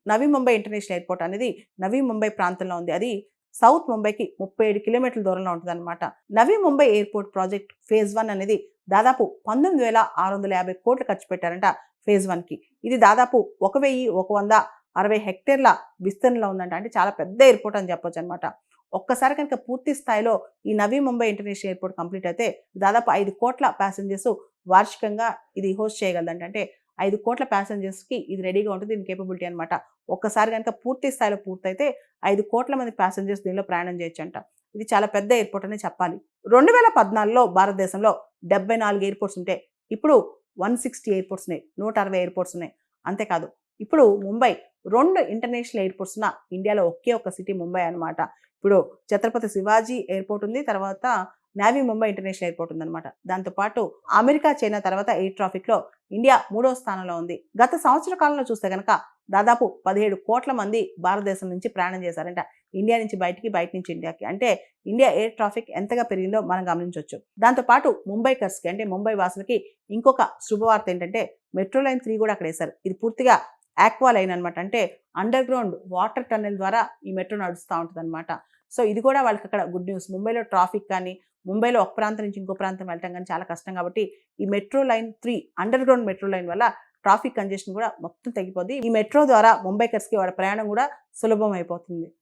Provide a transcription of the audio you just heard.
నవీ Mumbai international airport అనేది నవీ ముంబై ప్రాంతంలో ఉంది. అది సౌత్ ముంబైకి 37 కిలోమీటర్ల దూరంలో ఉంటుందన్నమాట. నవీ ముంబై ఎయిర్పోర్ట్ ప్రాజెక్ట్ ఫేజ్ 1 అనేది దాదాపు 19,650 కోట్లు ఖర్చు పెట్టారంట ఫేజ్ 1కి. ఇది దాదాపు 1,160 హెక్టేర్ల విస్తీర్ణంలో ఉందంట. అంటే చాలా పెద్ద ఎయిర్పోర్ట్ అని చెప్పొచ్చు అనమాట. ఒక్కసారి కనుక పూర్తి స్థాయిలో ఈ నవీ ముంబై ఇంటర్నేషనల్ ఎయిర్పోర్ట్ కంప్లీట్ అయితే దాదాపు 5 కోట్ల ప్యాసింజర్స్ వార్షికంగా ఇది హోస్ట్ చేయగలదంట. అంటే 5 కోట్ల ప్యాసింజర్స్కి ఇది రెడీగా ఉంటుంది. దీని కేపబిలిటీ అనమాట. ఒక్కసారి కనుక పూర్తి స్థాయిలో పూర్తయితే 5 కోట్ల మంది ప్యాసింజర్స్ దీనిలో ప్రయాణం చేయొచ్చంట. ఇది చాలా పెద్ద ఎయిర్పోర్ట్ అని చెప్పాలి. 2014లో భారతదేశంలో 74 ఎయిర్పోర్ట్స్ ఉంటే ఇప్పుడు 160 ఎయిర్పోర్ట్స్ ఉన్నాయి. 160 ఎయిర్పోర్ట్స్ ఉన్నాయి. అంతేకాదు ఇప్పుడు ముంబై 2 ఇంటర్నేషనల్ ఎయిర్పోర్ట్స్ ఉన్న ఇండియాలో ఒకే ఒక సిటీ ముంబై అనమాట. ఇప్పుడు ఛత్రపతి శివాజీ ఎయిర్పోర్ట్ ఉంది. తర్వాత నావీ ముంబై ఇంటర్నేషనల్ ఎయిర్పోర్ట్ ఉందన్నమాట. దాంతోపాటు అమెరికా, చైనా తర్వాత ఎయిర్ ట్రాఫిక్లో ఇండియా 3వ స్థానంలో ఉంది. గత సంవత్సర కాలంలో చూస్తే కనుక దాదాపు 17 కోట్ల మంది భారతదేశం నుంచి ప్రయాణం చేశారంట. ఇండియా నుంచి బయటికి, బయట నుంచి ఇండియాకి. అంటే ఇండియా ఎయిర్ ట్రాఫిక్ ఎంతగా పెరిగిందో మనం గమనించవచ్చు. దాంతోపాటు ముంబైకర్స్కి అంటే ముంబై వాసులకి ఇంకొక శుభవార్త ఏంటంటే మెట్రో లైన్ 3 కూడా అక్కడ వేశారు. ఇది పూర్తిగా ఆక్వా లైన్ అనమాట. అంటే అండర్ గ్రౌండ్ వాటర్ టన్నెల్ ద్వారా ఈ మెట్రో నడుస్తూ ఉంటుంది అనమాట. సో ఇది కూడా వాళ్ళకి అక్కడ గుడ్ న్యూస్. ముంబైలో ట్రాఫిక్ కానీ, ముంబైలో ఒక ప్రాంతం నుంచి ఇంకో ప్రాంతం వెళ్ళటం కానీ చాలా కష్టం కాబట్టి ఈ metro line 3 under ground metro line వల్ల ట్రాఫిక్ కంజెషన్ కూడా మొత్తం తగ్గిపోద్ది. ఈ మెట్రో ద్వారా ముంబైకర్స్కి వాళ్ళ ప్రయాణం కూడా సులభం అయిపోతుంది.